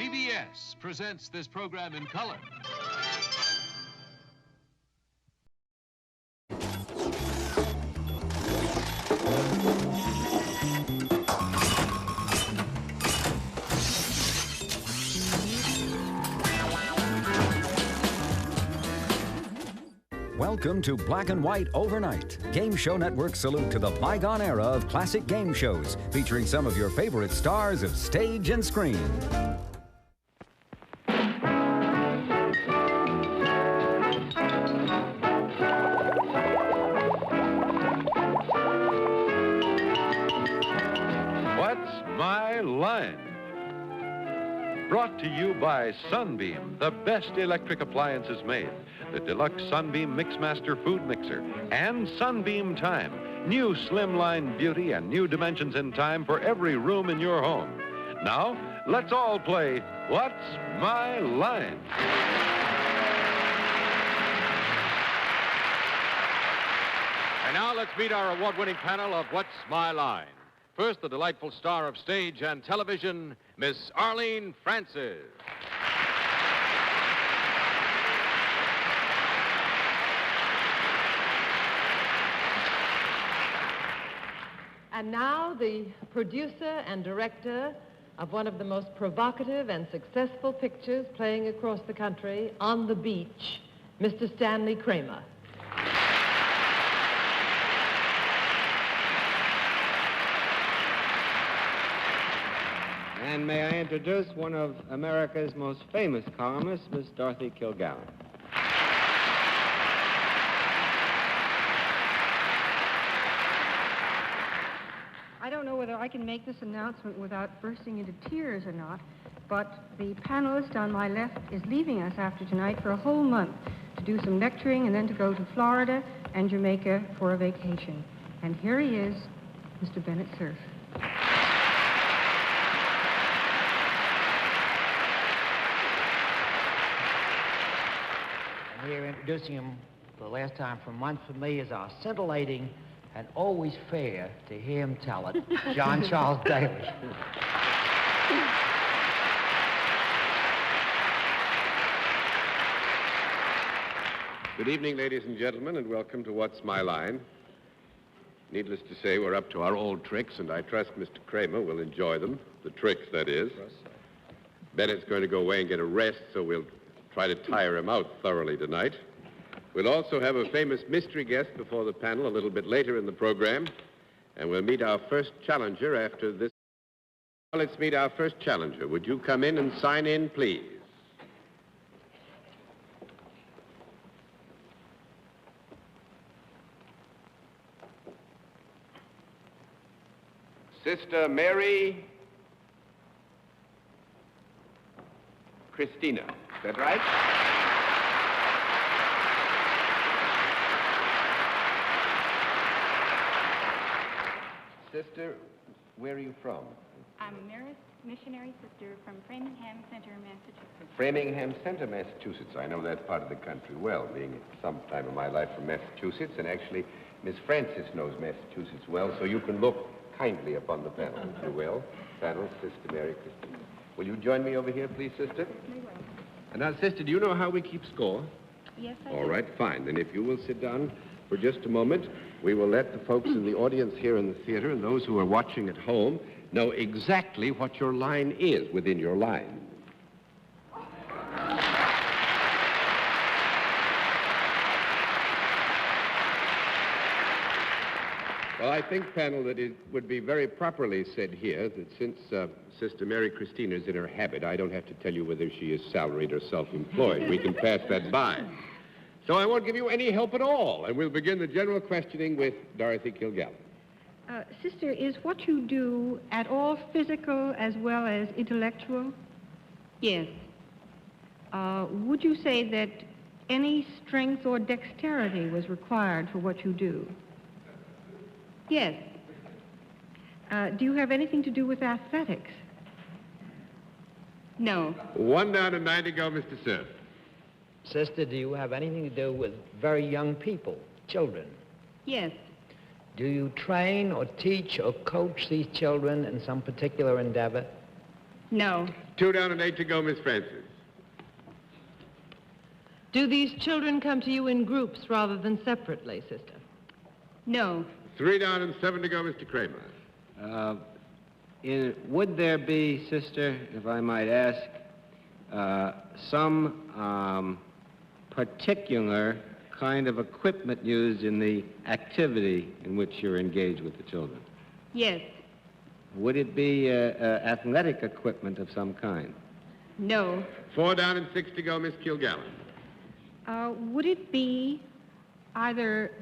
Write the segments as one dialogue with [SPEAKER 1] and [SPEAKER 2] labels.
[SPEAKER 1] CBS presents this program in color.
[SPEAKER 2] Welcome to Black and White Overnight, Game Show Network's salute to the bygone era of classic game shows, featuring some of your favorite stars of stage and screen.
[SPEAKER 3] What's My Line? Brought to you by Sunbeam, the best electric appliances made. The Deluxe Sunbeam Mixmaster Food Mixer, and Sunbeam Time, new slimline beauty and new dimensions in time for every room in your home. Now, let's all play What's My Line?
[SPEAKER 4] And now let's meet our award-winning panel of What's My Line. First, the delightful star of stage and television, Miss Arlene Francis.
[SPEAKER 5] And now the producer and director of one of the most provocative and successful pictures playing across the country, On the Beach, Mr. Stanley Kramer.
[SPEAKER 6] And may I introduce one of America's most famous columnists, Miss Dorothy Kilgallen.
[SPEAKER 7] I don't know whether I can make this announcement without bursting into tears or not, but the panelist on my left is leaving us after tonight for a whole month to do some lecturing and then to go to Florida and Jamaica for a vacation. And here he is, Mr. Bennett Cerf.
[SPEAKER 8] And here introducing him for the last time for a month for me is our scintillating and always fair to hear him tell it, John Charles Daly.
[SPEAKER 3] Good evening, ladies and gentlemen, and welcome to What's My Line. Needless to say, we're up to our old tricks, and I trust Mr. Kramer will enjoy them. The tricks, that is. Bennett's going to go away and get a rest, so we'll try to tire him out thoroughly tonight. We'll also have a famous mystery guest before the panel a little bit later in the program, and we'll meet our first challenger after this. Now let's meet our first challenger. Would you come in and sign in, please? Sister Mary Christina. Is that right? Sister, where are you from?
[SPEAKER 9] I'm a Marist missionary sister from Framingham Center, Massachusetts.
[SPEAKER 3] Framingham Center, Massachusetts. I know that part of the country well, being at some time of my life from Massachusetts, and actually Miss Francis knows Massachusetts well, so you can look kindly upon the panel, if you will. Panel, Sister Mary Christina. Will you join me over here, please, sister?
[SPEAKER 9] Very well.
[SPEAKER 3] And now, sister, do you know how we keep score?
[SPEAKER 9] Yes, I
[SPEAKER 3] All
[SPEAKER 9] do.
[SPEAKER 3] right, fine. Then if you will sit down for just a moment, we will let the folks in the audience here in the theater and those who are watching at home know exactly what your line is within your line. Well, I think, panel, that it would be very properly said here that since Sister Mary Christina is in her habit, I don't have to tell you whether she is salaried or self-employed. We can pass that by. So I won't give you any help at all, and we'll begin the general questioning with Dorothy Kilgallen.
[SPEAKER 7] Sister, is what you do at all physical as well as intellectual?
[SPEAKER 9] Yes.
[SPEAKER 7] Would you say that any strength or dexterity was required for what you do?
[SPEAKER 9] Yes.
[SPEAKER 7] Do you have anything to do with athletics?
[SPEAKER 9] No.
[SPEAKER 3] 1 down and 9 to go, Mr. Cerf.
[SPEAKER 8] Sister, do you have anything to do with very young people, children?
[SPEAKER 9] Yes.
[SPEAKER 8] Do you train or teach or coach these children in some particular endeavor?
[SPEAKER 9] No.
[SPEAKER 3] 2 down and 8 to go, Miss Francis.
[SPEAKER 5] Do these children come to you in groups rather than separately, sister?
[SPEAKER 9] No.
[SPEAKER 3] 3 down and 7 to go, Mr. Kramer.
[SPEAKER 6] Would there be, sister, if I might ask, some particular kind of equipment used in the activity in which you're engaged with the children?
[SPEAKER 9] Yes.
[SPEAKER 6] Would it be athletic equipment of some kind?
[SPEAKER 9] No.
[SPEAKER 3] 4 down and 6 to go, Miss Kilgallen.
[SPEAKER 7] Would it be either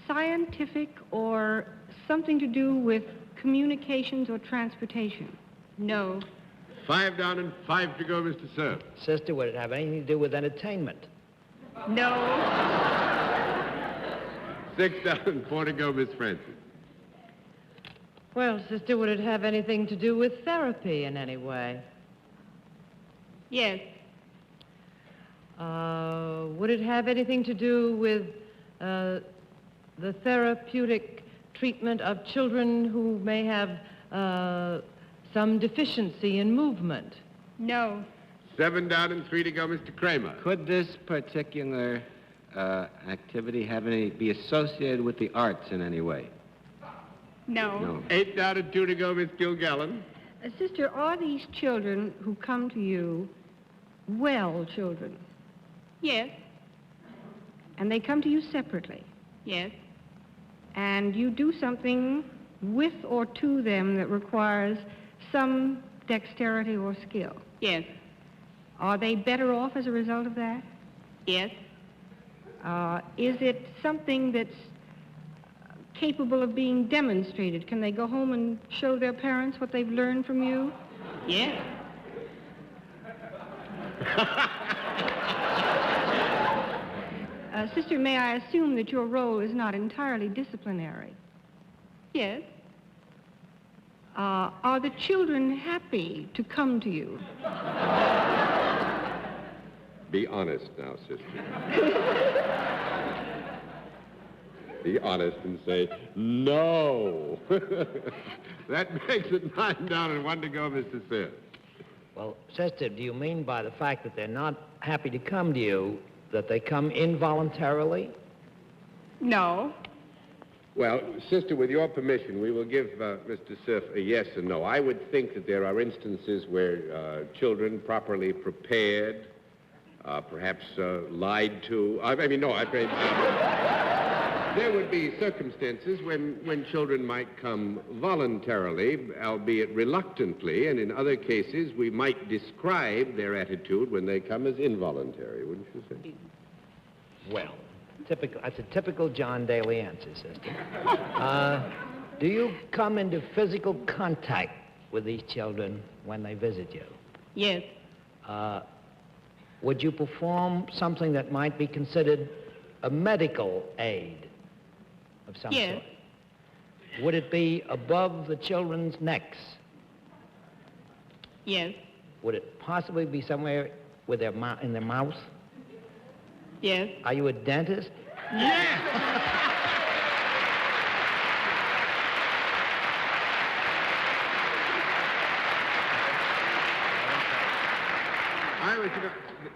[SPEAKER 7] scientific or something to do with communications or transportation?
[SPEAKER 9] No.
[SPEAKER 3] 5 down and 5 to go, Mr. Cerf.
[SPEAKER 8] Sister, would it have anything to do with entertainment?
[SPEAKER 9] No.
[SPEAKER 3] 6 down and 4 to go, Miss Francis.
[SPEAKER 5] Well, sister, would it have anything to do with therapy in any way?
[SPEAKER 9] Yes.
[SPEAKER 5] Would it have anything to do with the therapeutic treatment of children who may have some deficiency in movement?
[SPEAKER 9] No.
[SPEAKER 3] 7 down and 3 to go, Mr. Kramer.
[SPEAKER 6] Could this particular activity be associated with the arts in any way?
[SPEAKER 9] No.
[SPEAKER 6] No.
[SPEAKER 3] 8 down and 2 to go, Miss Kilgallen.
[SPEAKER 7] Sister, are these children who come to you well children?
[SPEAKER 9] Yes.
[SPEAKER 7] And they come to you separately?
[SPEAKER 9] Yes.
[SPEAKER 7] And you do something with or to them that requires some dexterity or skill?
[SPEAKER 9] Yes.
[SPEAKER 7] Are they better off as a result of that?
[SPEAKER 9] Yes.
[SPEAKER 7] Is it something that's capable of being demonstrated? Can they go home and show their parents what they've learned from you?
[SPEAKER 9] Yes.
[SPEAKER 7] Sister, may I assume that your role is not entirely disciplinary?
[SPEAKER 9] Yes.
[SPEAKER 7] Are the children happy to come to you?
[SPEAKER 3] Be honest now, sister. Be honest and say, no. That makes it 9 down and 1 to go, Mr. Cerf.
[SPEAKER 8] Well, sister, do you mean by the fact that they're not happy to come to you that they come involuntarily?
[SPEAKER 9] No.
[SPEAKER 3] Well, sister, with your permission, we will give Mr. Cerf a yes and no. I would think that there are instances where children properly prepared, perhaps lied to. There would be circumstances when children might come voluntarily, albeit reluctantly, and in other cases we might describe their attitude when they come as involuntary, wouldn't you say?
[SPEAKER 8] Well, that's a typical John Daly answer, sister. Do you come into physical contact with these children when they visit you?
[SPEAKER 9] Yes.
[SPEAKER 8] Would you perform something that might be considered a medical aid of some
[SPEAKER 9] Yes.
[SPEAKER 8] sort? Would it be above the children's necks?
[SPEAKER 9] Yes.
[SPEAKER 8] Would it possibly be somewhere with in their mouth?
[SPEAKER 9] Yes.
[SPEAKER 8] Are you a dentist?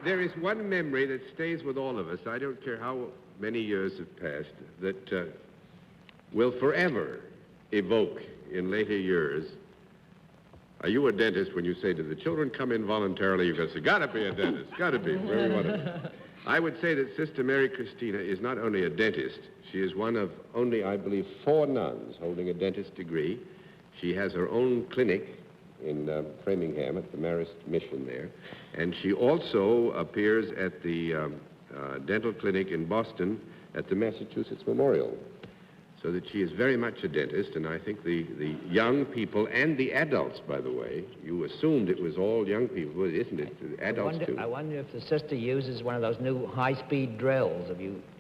[SPEAKER 3] There is one memory that stays with all of us, I don't care how many years have passed, that will forever evoke in later years. Are you a dentist? When you say, do the children come in voluntarily? You're going to say, gotta be a dentist, gotta be, for every one of them. I would say that Sister Mary Christina is not only a dentist, she is one of only, I believe, 4 nuns holding a dentist degree. She has her own clinic in Framingham at the Marist Mission there. And she also appears at the dental clinic in Boston at the Massachusetts Memorial. So that she is very much a dentist, and I think the young people and the adults, by the way, you assumed it was all young people, isn't it? Adults, too.
[SPEAKER 8] I wonder if the sister uses one of those new high-speed drills.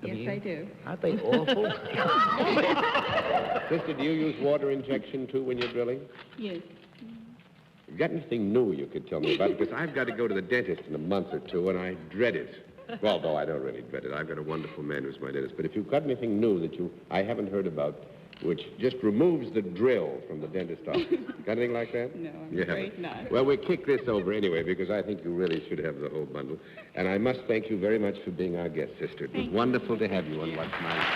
[SPEAKER 9] Yes, I do.
[SPEAKER 8] Aren't they awful?
[SPEAKER 3] Sister, do you use water injection, too, when you're drilling?
[SPEAKER 9] Yes.
[SPEAKER 3] You got anything new you could tell me about? Because I've got to go to the dentist in a month or two, and I dread it. Well, no, I don't really dread it. I've got a wonderful man who's my dentist. But if you've got anything new that I haven't heard about, which just removes the drill from the dentist's office. Got anything like that?
[SPEAKER 10] No, I'm afraid not.
[SPEAKER 3] Well, we'll kick this over anyway, because I think you really should have the whole bundle. And I must thank you very much for being our guest, sister. It was wonderful to have you on What's My Line.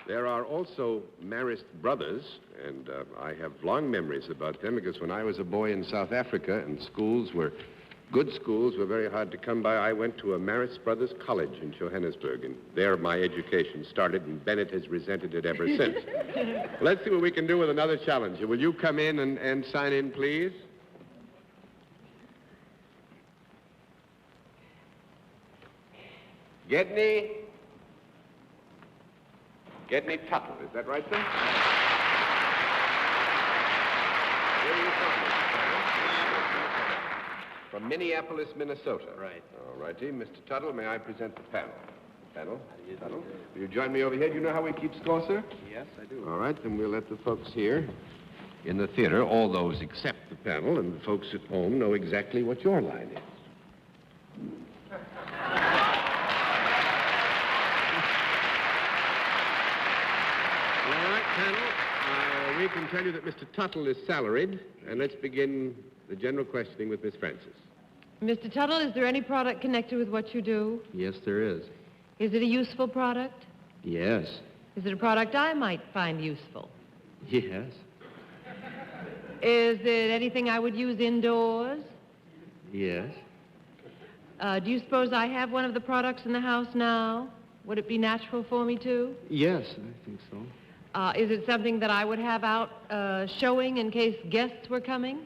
[SPEAKER 3] There are also Marist brothers, and I have long memories about them because when I was a boy in South Africa and good schools were very hard to come by, I went to a Marist Brothers College in Johannesburg, and there my education started, and Bennett has resented it ever since. Let's see what we can do with another challenger. Will you come in and sign in, please? Gedney Tuttle, is that right, sir? Where are you from, Mr. Tuttle? From Minneapolis, Minnesota. Right. All righty. Mr. Tuttle, may I present the panel? Panel? Tuttle, will you join me over here? Do you know how we keep score, sir?
[SPEAKER 6] Yes, I do.
[SPEAKER 3] All right, then we'll let the folks here in the theater, all those except the panel, and the folks at home know exactly what your line is. Panel, we can tell you that Mr. Tuttle is salaried, and let's begin the general questioning with Miss Francis.
[SPEAKER 5] Mr. Tuttle, is there any product connected with what you do?
[SPEAKER 6] Yes, there is.
[SPEAKER 5] Is it a useful product?
[SPEAKER 6] Yes.
[SPEAKER 5] Is it a product I might find useful?
[SPEAKER 6] Yes.
[SPEAKER 5] Is it anything I would use indoors?
[SPEAKER 6] Yes.
[SPEAKER 5] Do you suppose I have one of the products in the house now? Would it be natural for me to?
[SPEAKER 6] Yes, I think so.
[SPEAKER 5] Is it something that I would have out showing in case guests were coming?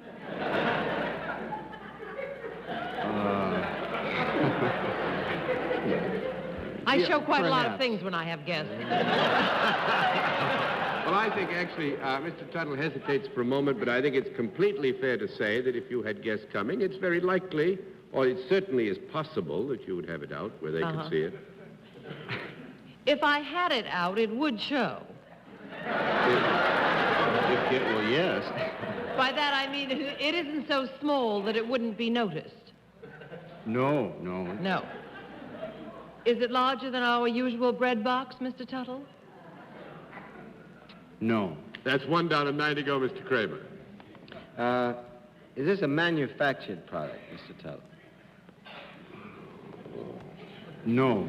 [SPEAKER 5] I show quite a lot of things when I have guests.
[SPEAKER 3] Well, I think actually Mr. Tuttle hesitates for a moment, but I think it's completely fair to say that if you had guests coming, it's very likely, or it certainly is possible, that you would have it out where they could see it.
[SPEAKER 5] If I had it out, it would show.
[SPEAKER 6] Well, yes.
[SPEAKER 5] By that I mean it isn't so small that it wouldn't be noticed.
[SPEAKER 6] No.
[SPEAKER 5] No. Is it larger than our usual bread box, Mr. Tuttle?
[SPEAKER 6] No.
[SPEAKER 3] That's one down and 9 to go, Mr. Kramer.
[SPEAKER 6] Is this a manufactured product, Mr. Tuttle?
[SPEAKER 3] No.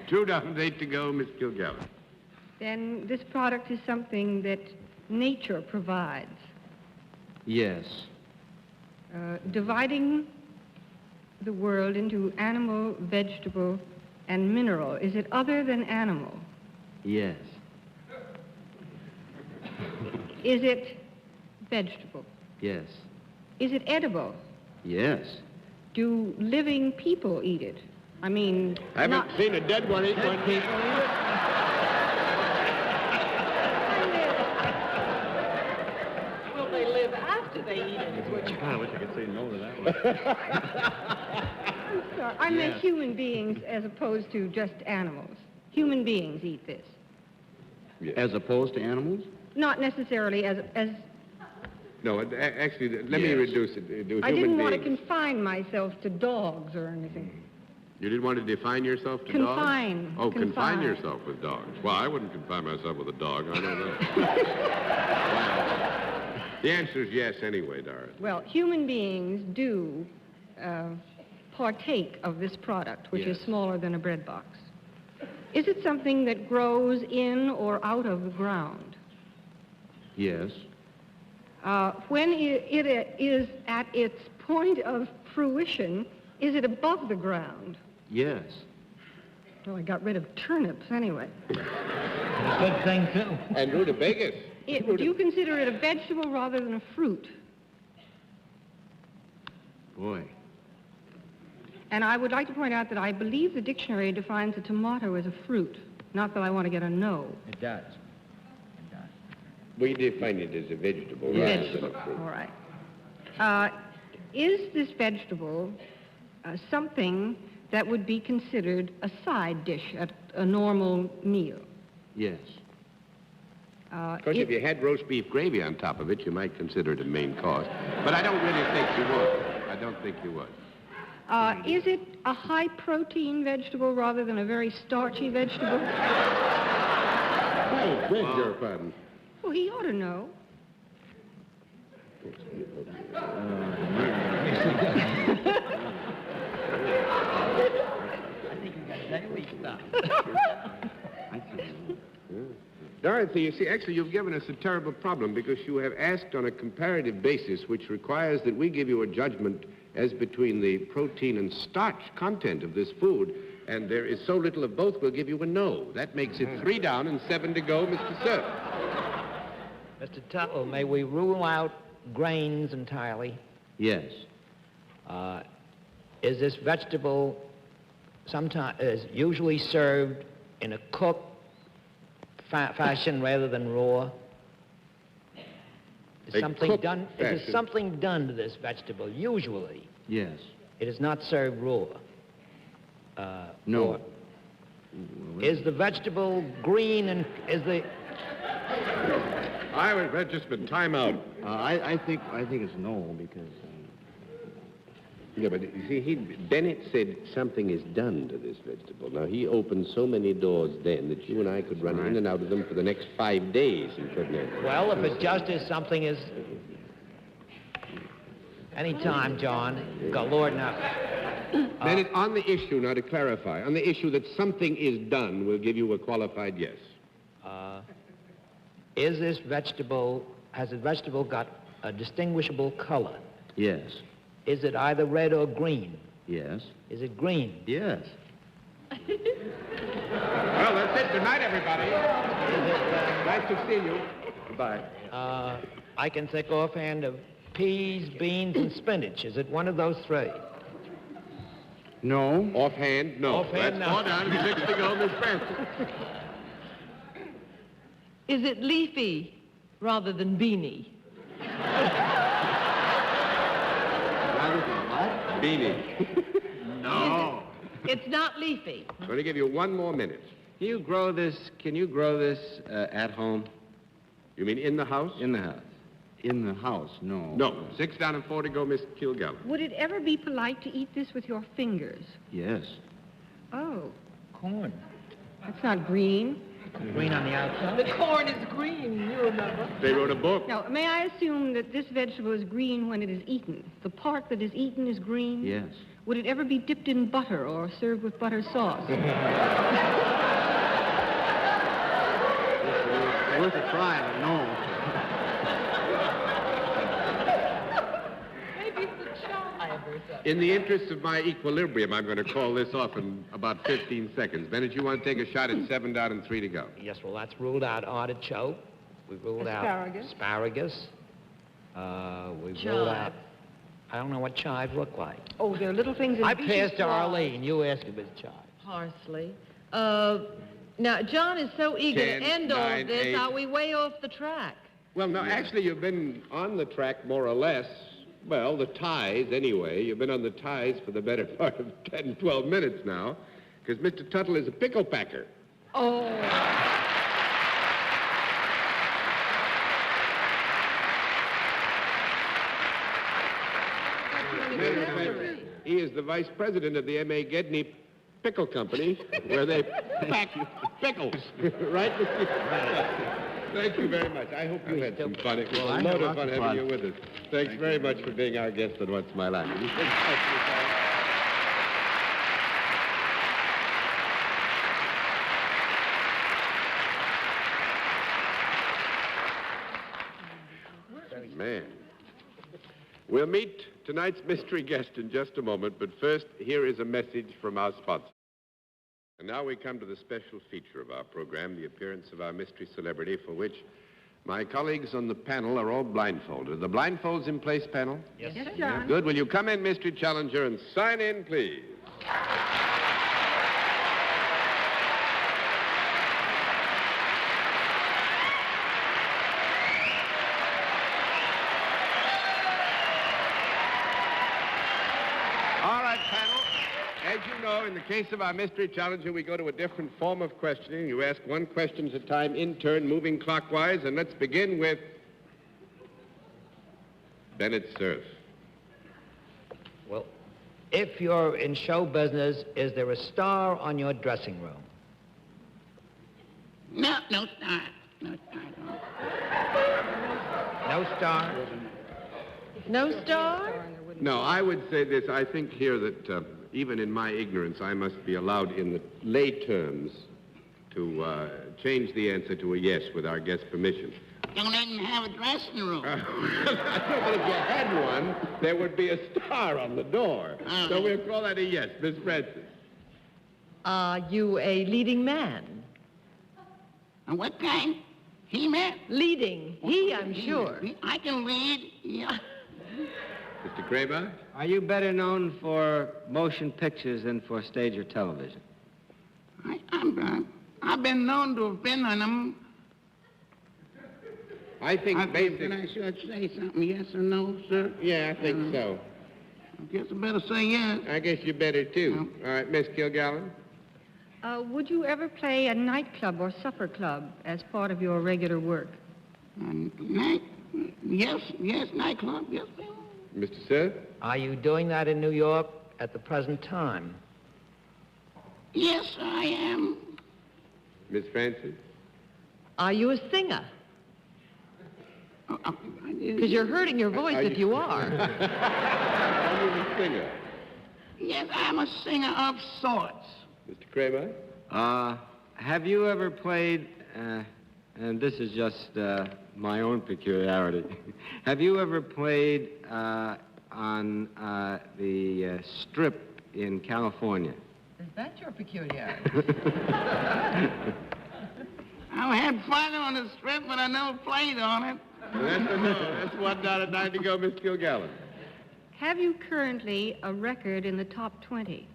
[SPEAKER 3] 2 down and 8 to go, Miss Kilgallen.
[SPEAKER 7] Then this product is something that nature provides.
[SPEAKER 6] Yes.
[SPEAKER 7] Dividing the world into animal, vegetable, and mineral. Is it other than animal?
[SPEAKER 6] Yes.
[SPEAKER 7] Is it vegetable?
[SPEAKER 6] Yes.
[SPEAKER 7] Is it edible?
[SPEAKER 6] Yes.
[SPEAKER 7] Do living people eat it? I mean...
[SPEAKER 3] I haven't seen a dead one eat one.
[SPEAKER 5] Will they live after they eat it, is what you...
[SPEAKER 6] I wish I could say no to that one.
[SPEAKER 7] I'm sorry. I meant human beings as opposed to just animals. Human beings eat this.
[SPEAKER 3] Yes.
[SPEAKER 6] As opposed to animals?
[SPEAKER 7] Not necessarily as
[SPEAKER 3] No, actually, let me reduce it. Do
[SPEAKER 7] I didn't want to
[SPEAKER 3] beings.
[SPEAKER 7] confine myself to dogs or anything.
[SPEAKER 3] You didn't want to define yourself to
[SPEAKER 7] Confine.
[SPEAKER 3] dogs? Oh, confine
[SPEAKER 7] Confine.
[SPEAKER 3] yourself with dogs. Well, I wouldn't confine myself with a dog. I know that. The answer is yes anyway, Doris.
[SPEAKER 7] Well, human beings do partake of this product, which is smaller than a bread box. Is it something that grows in or out of the ground?
[SPEAKER 6] Yes.
[SPEAKER 7] When it is at its point of fruition, is it above the ground?
[SPEAKER 6] Yes.
[SPEAKER 7] Well, I got rid of turnips anyway.
[SPEAKER 8] Good thing, too.
[SPEAKER 3] And rutabagas.
[SPEAKER 7] Do you consider it a vegetable rather than a fruit?
[SPEAKER 6] Boy.
[SPEAKER 7] And I would like to point out that I believe the dictionary defines a tomato as a fruit. Not that I want to get a no.
[SPEAKER 8] It does.
[SPEAKER 3] We define it as a vegetable rather than a fruit.
[SPEAKER 7] All right. Is this vegetable something that would be considered a side dish at a normal meal?
[SPEAKER 6] Yes.
[SPEAKER 3] Of course, if you had roast beef gravy on top of it, you might consider it a main course. But I don't really think you would. I don't think you would.
[SPEAKER 7] Is it a high-protein vegetable rather than a very starchy vegetable?
[SPEAKER 3] I beg your pardon.
[SPEAKER 7] Well, he ought to know.
[SPEAKER 3] Dorothy, you see, actually, you've given us a terrible problem because you have asked on a comparative basis, which requires that we give you a judgment as between the protein and starch content of this food, and there is so little of both, we'll give you a no. That makes it 3 down and 7 to go, Mr. Sir.
[SPEAKER 8] Mr. Tuttle, may we rule out grains entirely?
[SPEAKER 6] Yes.
[SPEAKER 8] Is this vegetable is usually served in a cooked fashion rather than raw? Is something done to this vegetable? Usually.
[SPEAKER 6] Yes.
[SPEAKER 8] It is not served raw.
[SPEAKER 6] No.
[SPEAKER 8] Raw. Is the vegetable green and is the...
[SPEAKER 3] I would just been time out.
[SPEAKER 6] I think it's no because.
[SPEAKER 3] Yeah, but you see, Bennett said something is done to this vegetable. Now, he opened so many doors then that you and I could run in and out of them for the next 5 days and couldn't have.
[SPEAKER 8] Well, if it just is something is... Any time, John. Good Lord, now.
[SPEAKER 3] Bennett, on the issue, now to clarify, on the issue that something is done, we'll give you a qualified yes.
[SPEAKER 8] Has the vegetable got a distinguishable color?
[SPEAKER 6] Yes.
[SPEAKER 8] Is it either red or green?
[SPEAKER 6] Yes.
[SPEAKER 8] Is it green?
[SPEAKER 6] Yes.
[SPEAKER 3] Well, that's it. Good night, everybody. Nice to see you. Goodbye.
[SPEAKER 8] I can think offhand of peas, beans, and spinach. Is it one of those 3?
[SPEAKER 6] No.
[SPEAKER 3] Offhand, no.
[SPEAKER 8] Offhand,
[SPEAKER 3] that's
[SPEAKER 8] no.
[SPEAKER 3] 4 down and 6 to go, Miss Francis.
[SPEAKER 5] Is it leafy rather than beany?
[SPEAKER 3] Beanie. No.
[SPEAKER 5] It's not leafy.
[SPEAKER 3] I'm going to give you 1 more minute.
[SPEAKER 6] Can you grow this at home?
[SPEAKER 3] You mean in the house?
[SPEAKER 6] In the house. In the house, no.
[SPEAKER 3] No. 6 down and 4 to go, Miss Kilgallen.
[SPEAKER 7] Would it ever be polite to eat this with your fingers?
[SPEAKER 6] Yes.
[SPEAKER 7] Oh,
[SPEAKER 8] Corn.
[SPEAKER 7] that's not green.
[SPEAKER 8] Green on the outside?
[SPEAKER 5] The corn is green, you remember.
[SPEAKER 3] They wrote a book.
[SPEAKER 7] Now, may I assume that this vegetable is green when it is eaten? The part that is eaten is green?
[SPEAKER 6] Yes.
[SPEAKER 7] Would it ever be dipped in butter or served with butter sauce?
[SPEAKER 6] Worth a try, but no.
[SPEAKER 5] Maybe it's a chive or something.
[SPEAKER 3] In the interest of my equilibrium, I'm going to call this off in about 15 seconds. Bennett, you want to take a shot at 7 down and 3 to go?
[SPEAKER 8] Yes, well, that's ruled out artichoke. We've ruled
[SPEAKER 7] Asparagus.
[SPEAKER 8] out asparagus. We've ruled out... I don't know what chives look like.
[SPEAKER 7] Oh, they're little things in
[SPEAKER 8] I
[SPEAKER 7] beeches
[SPEAKER 8] passed to
[SPEAKER 7] flowers.
[SPEAKER 8] Arlene. You asked if it's chives.
[SPEAKER 5] Parsley. Now, John is so eager
[SPEAKER 3] 10,
[SPEAKER 5] to end all
[SPEAKER 3] 9,
[SPEAKER 5] of this.
[SPEAKER 3] 8.
[SPEAKER 5] Are we way off the track?
[SPEAKER 3] Well, no, actually, you've been on the track more or less. Well, the ties, anyway. You've been on the ties for the better part of 10, 12 minutes now, because Mr. Tuttle is a pickle packer.
[SPEAKER 5] Oh.
[SPEAKER 3] Matter of fact, he is the vice president of the M.A. Gedney Pickle Company, where they pack pickles. Right, Mr. Thank you very much. I hope you had some fun. It was a lot of fun having you with us. Thanks very much for being our guest on What's My Line. Man. We'll meet tonight's mystery guest in just a moment, but first, here is a message from our sponsor. And now we come to the special feature of our program, the appearance of our mystery celebrity, for which my colleagues on the panel are all blindfolded. Are the blindfolds in place, panel?
[SPEAKER 7] Yes, John.
[SPEAKER 3] Good. Will you come in, mystery challenger, and sign in, please? All right, panel. As you know, in the case of our mystery challenger, we go to a different form of questioning. You ask one question at a time in turn, moving clockwise, and let's begin with Bennett Cerf.
[SPEAKER 8] Well, if you're in show business, is there a star on your dressing room?
[SPEAKER 10] No star. No star.
[SPEAKER 8] No star?
[SPEAKER 5] No star?
[SPEAKER 3] No, I would say this. I think here that even in my ignorance, I must be allowed in the lay terms to change the answer to a yes with our guest's permission.
[SPEAKER 10] Don't even have a dressing room.
[SPEAKER 3] But if you had one, there would be a star on the door. So we'll call that a yes. Miss Francis.
[SPEAKER 5] Are you a leading man?
[SPEAKER 10] And what kind? He-man?
[SPEAKER 5] Leading. He, I'm sure.
[SPEAKER 10] I can lead, yeah.
[SPEAKER 3] Mr. Kramer?
[SPEAKER 6] Are you better known for motion pictures than for stage or television?
[SPEAKER 10] I've been known to have been on them.
[SPEAKER 3] I think basically...
[SPEAKER 10] I should say something, yes or no, sir?
[SPEAKER 3] Yeah, I think so.
[SPEAKER 10] I guess I better say yes.
[SPEAKER 3] I guess you better, too. All right, Miss Kilgallen?
[SPEAKER 7] Would you ever play a nightclub or supper club as part of your regular work?
[SPEAKER 10] Yes, nightclub, yes, ma'am.
[SPEAKER 3] Mr. Cerf?
[SPEAKER 8] Are you doing that in New York at the present time?
[SPEAKER 10] Yes, I am.
[SPEAKER 3] Miss Francis?
[SPEAKER 5] Are you a singer? Because you're hurting your voice if you are.
[SPEAKER 3] Are you a singer?
[SPEAKER 10] Yes, I'm a singer of sorts.
[SPEAKER 3] Mr. Kramer?
[SPEAKER 6] Have you ever played, and this is just my own peculiarity, have you ever played on the Strip in California?
[SPEAKER 5] Is that your peculiarity?
[SPEAKER 10] I've had fun on the Strip, but I never played on it.
[SPEAKER 3] Well, that's a no. That's one down at 9 to go, Miss Kilgallen.
[SPEAKER 7] Have you currently a record in the top 20?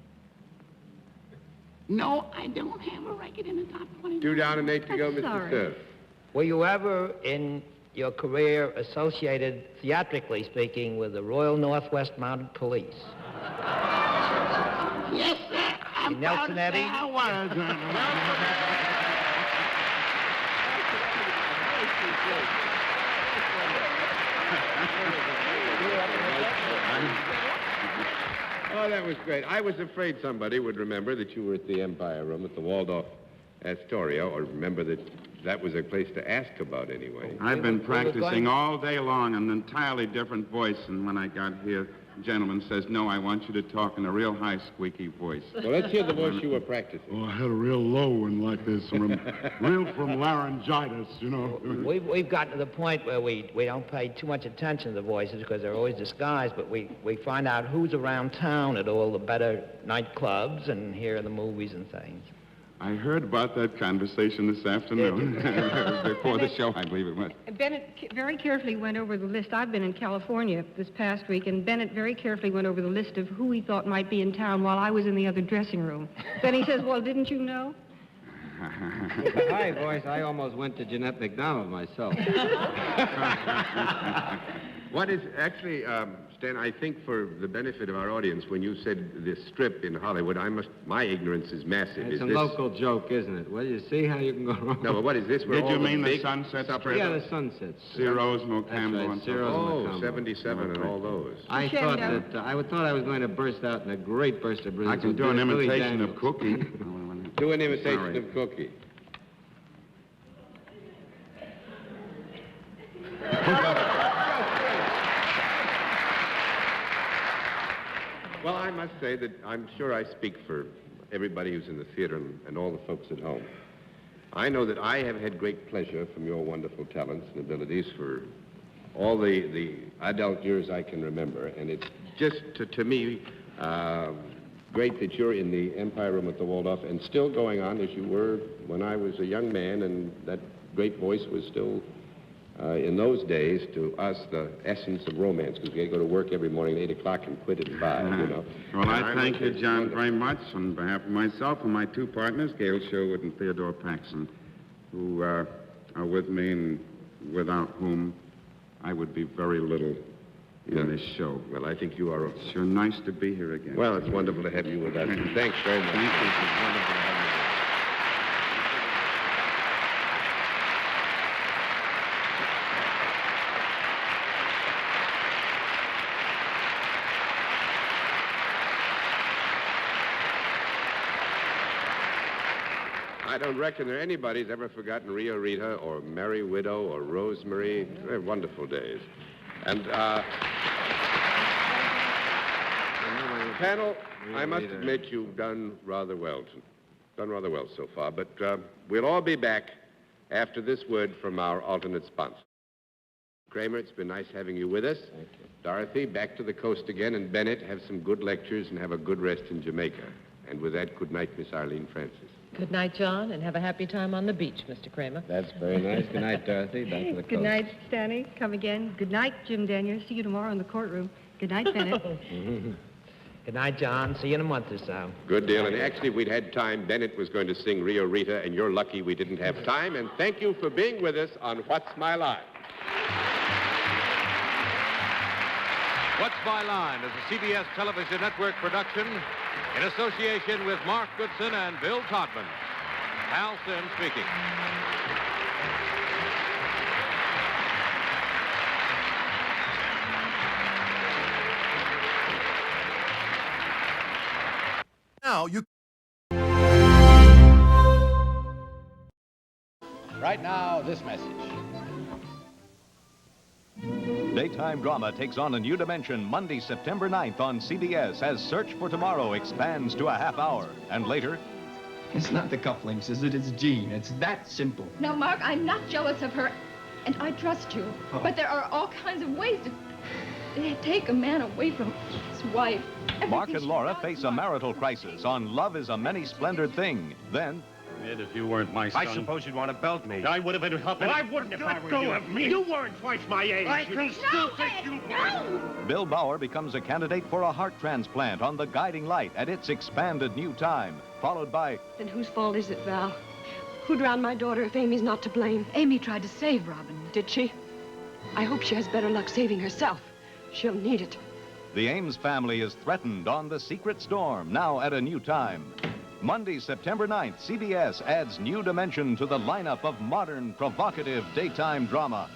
[SPEAKER 10] No, I don't have a record in the top 20.
[SPEAKER 3] 2 down and 8 to go,
[SPEAKER 7] I'm
[SPEAKER 3] Mr.
[SPEAKER 7] sorry.
[SPEAKER 3] Cerf.
[SPEAKER 8] Were you ever in your career associated, theatrically speaking, with the Royal Northwest Mounted Police?
[SPEAKER 10] Yes, sir. I'm proud to
[SPEAKER 8] Nelson
[SPEAKER 10] say
[SPEAKER 8] Eddy?
[SPEAKER 10] I was.
[SPEAKER 3] Oh, that was great. I was afraid somebody would remember that you were at the Empire Room at the Waldorf Astoria, or remember that that was a place to ask about anyway.
[SPEAKER 11] I've been
[SPEAKER 8] We were going-
[SPEAKER 11] practicing all day long an entirely different voice, and when I got here, the gentleman says, no, I want you to talk in a real high, squeaky voice.
[SPEAKER 3] Well, let's hear the voice you were practicing.
[SPEAKER 12] Oh, I had a real low one like this, real from laryngitis, you know.
[SPEAKER 8] We've gotten to the point where we don't pay too much attention to the voices because they're always disguised, but we find out who's around town at all the better nightclubs and hear the movies and things.
[SPEAKER 11] I heard about that conversation this afternoon. Before the show, I believe it was.
[SPEAKER 7] Bennett very carefully went over the list. I've been in California this past week, and Bennett very carefully went over the list of who he thought might be in town while I was in the other dressing room. Then he says, well, didn't you know?
[SPEAKER 6] With the high voice, I almost went to Jeanette MacDonald myself.
[SPEAKER 3] What is actually, Stan, I think for the benefit of our audience, when you said this Strip in Hollywood, my ignorance is massive.
[SPEAKER 6] It's a local joke, isn't it? Well, you see how you can go wrong.
[SPEAKER 3] No, but what is this? Where
[SPEAKER 11] Did
[SPEAKER 3] all
[SPEAKER 11] you mean the
[SPEAKER 3] big
[SPEAKER 11] Sunset
[SPEAKER 3] supper-
[SPEAKER 11] Strip?
[SPEAKER 6] Yeah, the Sunsets.
[SPEAKER 11] Ciro's, Mocambo, and
[SPEAKER 6] Ciro's,
[SPEAKER 3] Oh,
[SPEAKER 6] Mocambo.
[SPEAKER 3] 77 and all those.
[SPEAKER 6] I thought I was going to burst out in a great burst of brilliance.
[SPEAKER 11] I can do an
[SPEAKER 6] Billy
[SPEAKER 11] imitation of
[SPEAKER 6] Daniels.
[SPEAKER 11] Cookie.
[SPEAKER 3] Do an imitation
[SPEAKER 11] Sorry.
[SPEAKER 3] of Cookie. Well, I must say that I'm sure I speak for everybody who's in the theater and all the folks at home. I know that I have had great pleasure from your wonderful talents and abilities for all the adult years I can remember, and it's just, to me, great that you're in the Empire Room at the Waldorf and still going on as you were when I was a young man, and that great voice was still, in those days, to us, the essence of romance, because we had to go to work every morning at 8 o'clock and quit at 5, you know.
[SPEAKER 11] Well, I
[SPEAKER 3] And
[SPEAKER 11] thank you,
[SPEAKER 3] it's
[SPEAKER 11] John,
[SPEAKER 3] wonderful.
[SPEAKER 11] very much on behalf of myself and my two partners, Gail Sherwood and Theodore Paxson, who are with me and without whom I would be very little in this show.
[SPEAKER 3] Well, I think you are...
[SPEAKER 11] It's sure nice to be here again.
[SPEAKER 3] Well, it's wonderful to have you with us. Thanks very much.
[SPEAKER 11] Thank you.
[SPEAKER 3] It's wonderful to have you with us. I don't reckon there anybody's ever forgotten Rio Rita or Merry Widow or Rosemary. They're wonderful days. And, panel, I must admit you've done rather well. Done rather well so far, but we'll all be back after this word from our alternate sponsor. Kramer, it's been nice having you with us. Thank you. Dorothy, back to the coast again, and Bennett, have some good lectures and have a good rest in Jamaica. And with that, good night, Miss Arlene Francis.
[SPEAKER 5] Good night, John, and have a happy time on the beach, Mr. Kramer.
[SPEAKER 6] That's very nice. Good night, Dorothy. Back to the coast.
[SPEAKER 7] Good night, Stanley. Come again. Good night, Jim Daniels. See you tomorrow in the courtroom. Good night, Bennett.
[SPEAKER 8] Good night, John. See you in a month or so.
[SPEAKER 3] Good deal. And actually, if we'd had time, Bennett was going to sing Rio Rita, and you're lucky we didn't have time. And thank you for being with us on What's My Line.
[SPEAKER 4] What's My Line is a CBS television network production in association with Mark Goodson and Bill Todman. Hal Sims speaking.
[SPEAKER 1] Now you...
[SPEAKER 13] Right now, this message.
[SPEAKER 14] Daytime drama takes on a new dimension Monday, September 9th on CBS as Search for Tomorrow expands to a half hour. And later...
[SPEAKER 15] It's not the cufflinks, is it? It's Jean. It's that simple.
[SPEAKER 16] No, Mark, I'm not jealous of her, and I trust you.
[SPEAKER 15] Oh.
[SPEAKER 16] But there are all kinds of ways to take a man away from his wife.
[SPEAKER 14] Mark and Laura face a marital crisis on Love is a Many-Splendored Thing. Then...
[SPEAKER 12] Ed, if you weren't my son...
[SPEAKER 17] I suppose you'd want to belt me.
[SPEAKER 12] I would have been helping...
[SPEAKER 17] Well, I wouldn't if I were you.
[SPEAKER 12] Let go of me.
[SPEAKER 17] You weren't twice my age.
[SPEAKER 12] I can still take you...
[SPEAKER 16] No!
[SPEAKER 14] Bill Bauer becomes a candidate for a heart transplant on The Guiding Light at its expanded new time, followed by...
[SPEAKER 18] Then whose fault is it, Val? Who drowned my daughter if Amy's not to blame?
[SPEAKER 16] Amy tried to save Robin.
[SPEAKER 18] Did she? I hope she has better luck saving herself. She'll need it.
[SPEAKER 14] The Ames family is threatened on The Secret Storm, now at a new time. Monday, September 9th, CBS adds new dimension to the lineup of modern, provocative daytime drama.